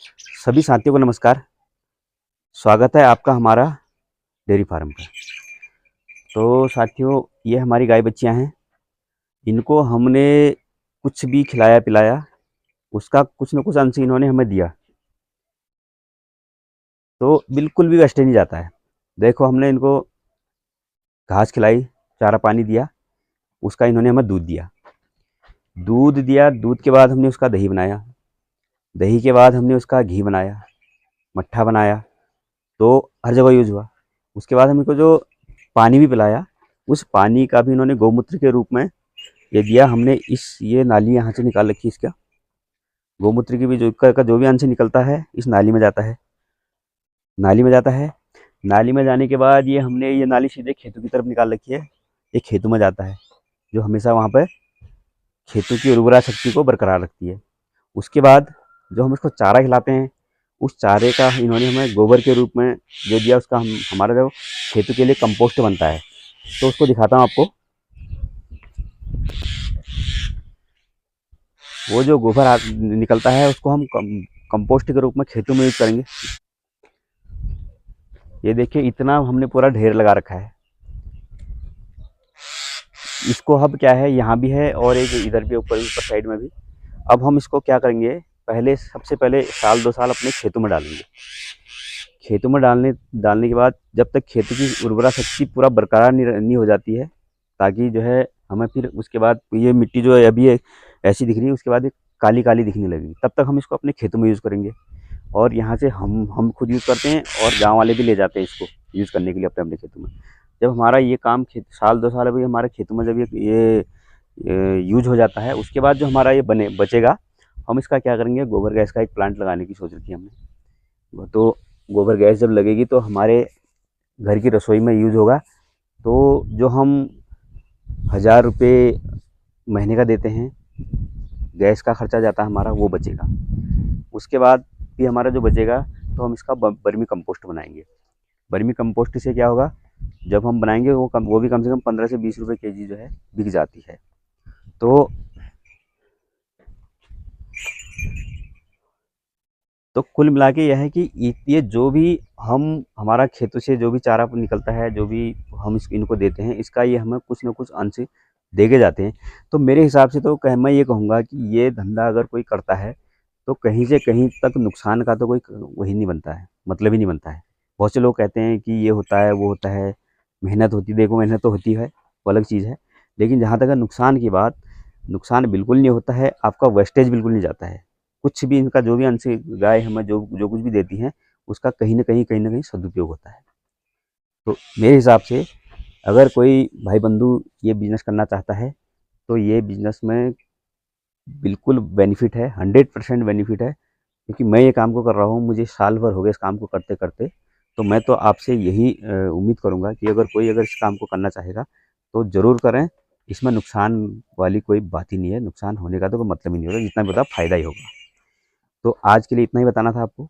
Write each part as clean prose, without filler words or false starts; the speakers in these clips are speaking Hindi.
सभी साथियों को नमस्कार। स्वागत है आपका हमारा डेयरी फार्म पर। तो साथियों, ये हमारी गाय बच्चियां हैं। इनको हमने कुछ भी खिलाया पिलाया, उसका कुछ न कुछ अंश इन्होंने हमें दिया, तो बिल्कुल भी वेस्ट नहीं जाता है। देखो, हमने इनको घास खिलाई, चारा पानी दिया, उसका इन्होंने हमें दूध दिया। दूध दिया, दूध के बाद हमने उसका दही बनाया, दही के बाद हमने उसका घी बनाया, मट्ठा बनाया, तो हर जगह यूज हुआ। उसके बाद हम इनको जो पानी भी पिलाया, उस पानी का भी इन्होंने गौमूत्र के रूप में ये दिया। हमने ये नाली यहाँ से निकाल रखी है। इसका गौमूत्र की भी का जो भी अंश निकलता है इस नाली में जाता है, नाली में जाता है। नाली में जाने के बाद ये नाली सीधे खेतों की तरफ निकाल रखी है। ये खेतों में जाता है, जो हमेशा वहाँ पे खेतों की उर्वरा शक्ति को बरकरार रखती है। उसके बाद जो हम इसको चारा खिलाते हैं, उस चारे का इन्होंने हमें गोबर के रूप में जो दिया, उसका हमारा जो खेतों के लिए कंपोस्ट बनता है। तो उसको दिखाता हूँ आपको। वो जो गोबर निकलता है उसको हम कंपोस्ट के रूप में खेतों में यूज करेंगे। ये देखिए, इतना हमने पूरा ढेर लगा रखा है। इसको अब क्या है, यहाँ भी है और एक इधर भी, ऊपर साइड में भी। अब हम इसको क्या करेंगे, सबसे पहले साल 2 साल अपने खेतों में डालेंगे। खेतों में डालने के बाद जब तक खेतों की उर्वरा शक्ति पूरा बरकरार नहीं हो जाती है, ताकि जो है हमें फिर उसके बाद ये मिट्टी जो है अभी ऐसी दिख रही है, उसके बाद ये काली काली दिखने लगेगी, तब तक हम इसको अपने खेतों में यूज़ करेंगे। और यहाँ से हम खुद यूज़ करते हैं और गाँव वाले भी ले जाते हैं इसको यूज़ करने के लिए अपने अपने खेतों में। जब हमारा ये काम साल 2 साल अभी हमारे खेतों में जब ये यूज हो जाता है, उसके बाद जो हमारा ये बचेगा, हम इसका क्या करेंगे, गोबर गैस का एक प्लांट लगाने की सोच रखी है हमने। तो गोबर गैस जब लगेगी तो हमारे घर की रसोई में यूज़ होगा। तो जो हम 1000 रुपये महीने का देते हैं, गैस का खर्चा जाता है हमारा, वो बचेगा। उसके बाद भी हमारा जो बचेगा, तो हम इसका बर्मी कंपोस्ट बनाएंगे। बर्मी कंपोस्ट से क्या होगा, जब हम बनाएंगे वो भी कम से कम 15 से 20 रुपये केजी जो है बिक जाती है। तो कुल मिला के यह है कि ये जो भी हमारा खेतों से जो भी चारा निकलता है, जो भी हम इनको देते हैं, इसका ये हमें कुछ ना कुछ अंश दे के जाते हैं। तो मेरे हिसाब से तो मैं ये कहूँगा कि ये धंधा अगर कोई करता है, तो कहीं से कहीं तक नुकसान का तो कोई वही नहीं बनता है, मतलब ही नहीं बनता है। बहुत से लोग कहते हैं कि ये होता है, वो होता है, मेहनत होती है। देखो, मेहनत तो होती है, वो अलग चीज़ है। लेकिन जहाँ तक है नुकसान की बात, नुकसान बिल्कुल नहीं होता है, आपका वेस्टेज बिल्कुल नहीं जाता है। कुछ भी इनका जो भी अंश गाय हमें जो जो कुछ भी देती हैं, उसका कहीं ना कहीं सदुपयोग होता है। तो मेरे हिसाब से अगर कोई भाई बंधु ये बिज़नेस करना चाहता है, तो ये बिज़नेस में बिल्कुल बेनिफिट है, 100% बेनिफिट है। क्योंकि मैं ये काम को कर रहा हूँ, मुझे साल भर हो गए इस काम को करते करते। तो मैं तो आपसे यही उम्मीद करूँगा कि अगर इस काम को करना चाहेगा, तो ज़रूर करें। इसमें नुकसान वाली कोई बात ही नहीं है, नुकसान होने का तो कोई मतलब ही नहीं होगा, जितना भी होता फ़ायदा ही होगा। तो आज के लिए इतना ही बताना था आपको।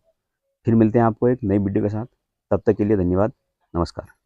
फिर मिलते हैं आपको एक नई वीडियो के साथ। तब तक के लिए धन्यवाद। नमस्कार।